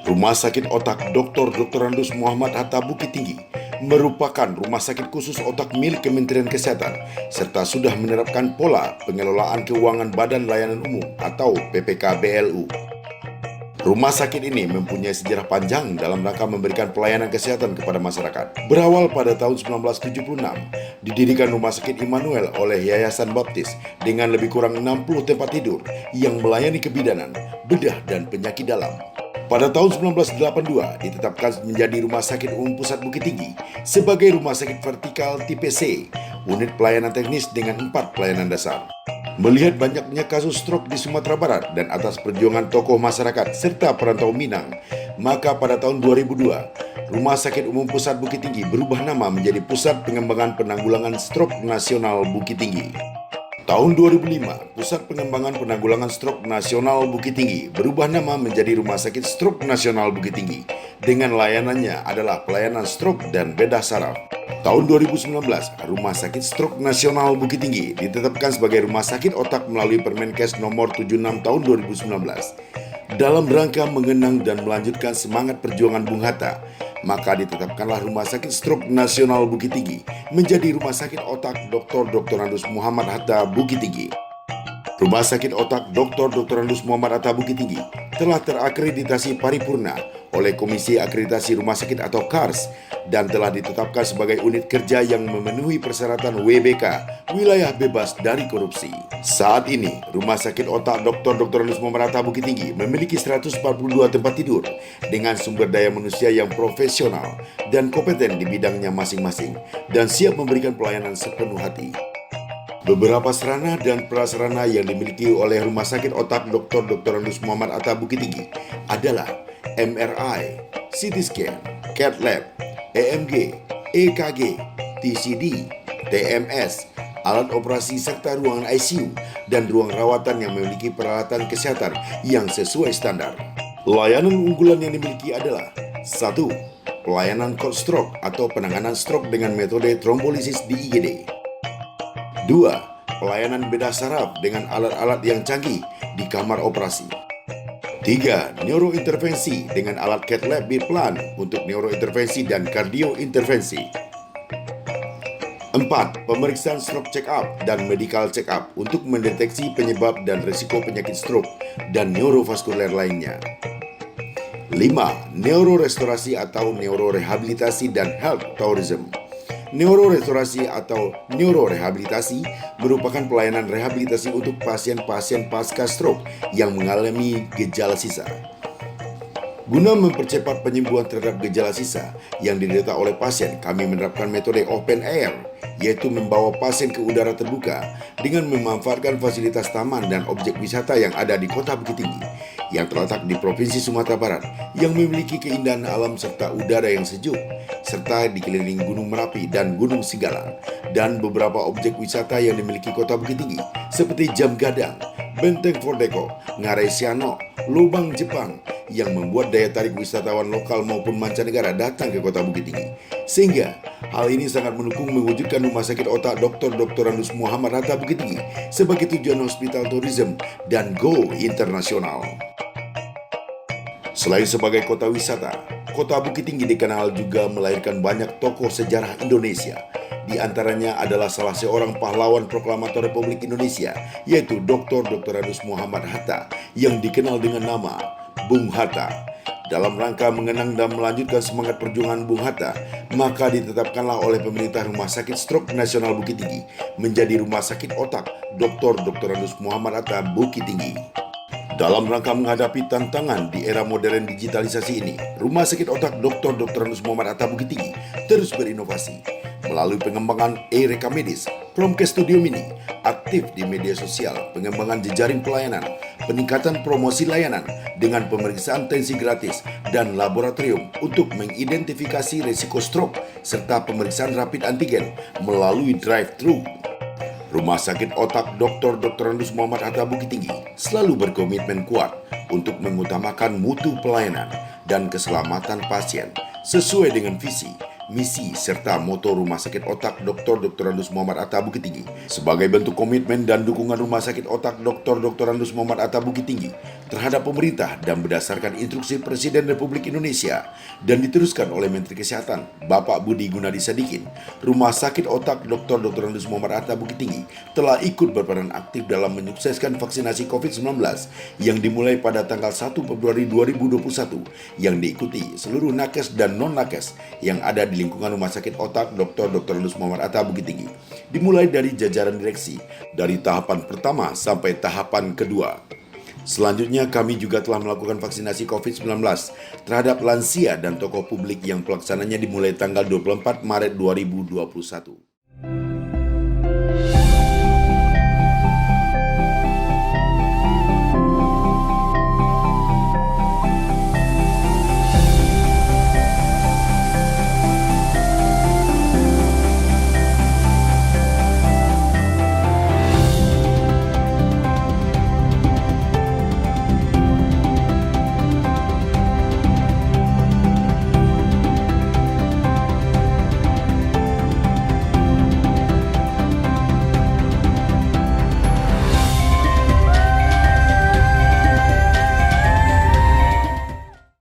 Rumah Sakit Otak Dr. Andus Muhammad Hatta Bukit Tinggi merupakan rumah sakit khusus otak milik Kementerian Kesehatan serta sudah menerapkan pola pengelolaan keuangan Badan Layanan Umum atau PPKBLU. Rumah sakit ini mempunyai sejarah panjang dalam rangka memberikan pelayanan kesehatan kepada masyarakat. Berawal pada tahun 1976, didirikan Rumah Sakit Immanuel oleh Yayasan Baptis dengan lebih kurang 60 tempat tidur yang melayani kebidanan, bedah, dan penyakit dalam. Pada tahun 1982 ditetapkan menjadi Rumah Sakit Umum Pusat Bukit Tinggi sebagai rumah sakit vertikal tipe C, unit pelayanan teknis dengan 4 pelayanan dasar. Melihat banyaknya kasus stroke di Sumatera Barat dan atas perjuangan tokoh masyarakat serta perantau Minang, maka pada tahun 2002, Rumah Sakit Umum Pusat Bukit Tinggi berubah nama menjadi Pusat Pengembangan Penanggulangan Stroke Nasional Bukit Tinggi. Tahun 2005, Pusat Pengembangan Penanggulangan Stroke Nasional Bukit Tinggi berubah nama menjadi Rumah Sakit Stroke Nasional Bukit Tinggi dengan layanannya adalah pelayanan stroke dan bedah saraf. Tahun 2019, Rumah Sakit Stroke Nasional Bukit Tinggi ditetapkan sebagai Rumah Sakit Otak melalui Permenkes nomor 76 tahun 2019. Dalam rangka mengenang dan melanjutkan semangat perjuangan Bung Hatta, maka ditetapkanlah Rumah Sakit Stroke Nasional Bukit Tinggi menjadi Rumah Sakit Otak Dr. Andus Muhammad Hatta Bukit Tinggi. Rumah Sakit Otak Dr. Andus Muhammad Hatta Bukit Tinggi telah terakreditasi paripurna oleh Komisi Akreditasi Rumah Sakit atau KARS dan telah ditetapkan sebagai unit kerja yang memenuhi persyaratan WBK, Wilayah Bebas dari Korupsi. Saat ini, Rumah Sakit Otak Dr. Andus Muhammad Hatta Bukit Tinggi memiliki 142 tempat tidur dengan sumber daya manusia yang profesional dan kompeten di bidangnya masing-masing dan siap memberikan pelayanan sepenuh hati. Beberapa sarana dan prasarana yang dimiliki oleh Rumah Sakit Otak Dr. Andus Muhammad Hatta Bukit Tinggi adalah MRI, CT scan, CAT lab, EMG, EKG, TCD, TMS, alat operasi serta ruangan ICU dan ruang rawatan yang memiliki peralatan kesehatan yang sesuai standar. Layanan unggulan yang dimiliki adalah 1. Pelayanan cold stroke atau penanganan stroke dengan metode trombolisis di IGD. 2. Pelayanan bedah saraf dengan alat-alat yang canggih di kamar operasi. 3. Neurointervensi dengan alat CAT lab biplan untuk neurointervensi dan kardiointervensi. 4. Pemeriksaan stroke check-up dan medical check-up untuk mendeteksi penyebab dan risiko penyakit stroke dan neurovaskuler lainnya. 5. Neurorestorasi atau neurorehabilitasi dan health tourism. Neurorestorasi atau neurorehabilitasi merupakan pelayanan rehabilitasi untuk pasien-pasien pasca stroke yang mengalami gejala sisa. Guna mempercepat penyembuhan terhadap gejala sisa yang diderita oleh pasien, kami menerapkan metode open air, yaitu membawa pasien ke udara terbuka dengan memanfaatkan fasilitas taman dan objek wisata yang ada di Kota Bukit Tinggi yang terletak di Provinsi Sumatera Barat yang memiliki keindahan alam serta udara yang sejuk, serta dikelilingi Gunung Merapi dan Gunung Singgalang, dan beberapa objek wisata yang dimiliki Kota Bukit Tinggi seperti Jam Gadang, Benteng Fordeko, Ngarai Siano, Lubang Jepang yang membuat daya tarik wisatawan lokal maupun mancanegara datang ke Kota Bukit Tinggi. Sehingga hal ini sangat mendukung mewujudkan Rumah Sakit Otak Dr. Andus Muhammad Hatta Bukit Tinggi sebagai tujuan hospital tourism dan go internasional. Selain sebagai kota wisata, Kota Bukit Tinggi dikenal juga melahirkan banyak tokoh sejarah Indonesia. Di antaranya adalah salah seorang pahlawan proklamator Republik Indonesia, yaitu Dr. Andus Muhammad Hatta yang dikenal dengan nama Bung Hatta. Dalam rangka mengenang dan melanjutkan semangat perjuangan Bung Hatta, maka ditetapkanlah oleh pemerintah Rumah Sakit Stroke Nasional Bukit Tinggi menjadi Rumah Sakit Otak Dr. Andus Muhammad Hatta Bukit Tinggi. Dalam rangka menghadapi tantangan di era modern digitalisasi ini, Rumah Sakit Otak Dr. Andus Muhammad Hatta Bukit Tinggi terus berinovasi melalui pengembangan e-rekam medis, Promkes Studio Mini, aktif di media sosial, pengembangan jejaring pelayanan, peningkatan promosi layanan dengan pemeriksaan tensi gratis dan laboratorium untuk mengidentifikasi risiko stroke serta pemeriksaan rapid antigen melalui drive-thru. Rumah Sakit Otak Dr. Andus Muhammad Hatta Bukit Tinggi selalu berkomitmen kuat untuk mengutamakan mutu pelayanan dan keselamatan pasien sesuai dengan visi misi, serta moto Rumah Sakit Otak Dr. Andus Muhammad Atta Bukit Tinggi. Sebagai bentuk komitmen dan dukungan Rumah Sakit Otak Dr. Andus Muhammad Atta Bukit Tinggi terhadap pemerintah dan berdasarkan instruksi Presiden Republik Indonesia dan diteruskan oleh Menteri Kesehatan Bapak Budi Gunadi Sadikin, Rumah Sakit Otak Dr. Andus Muhammad Atta Bukit Tinggi telah ikut berperan aktif dalam menyukseskan vaksinasi COVID-19 yang dimulai pada tanggal 1 Februari 2021 yang diikuti seluruh nakes dan non-nakes yang ada di lingkungan Rumah Sakit Otak Dr. Andus Muhammad Atta Bukit Tinggi, dimulai dari jajaran direksi dari tahapan pertama sampai tahapan kedua. Selanjutnya kami juga telah melakukan vaksinasi COVID-19 terhadap lansia dan tokoh publik yang pelaksananya dimulai tanggal 24 Maret 2021.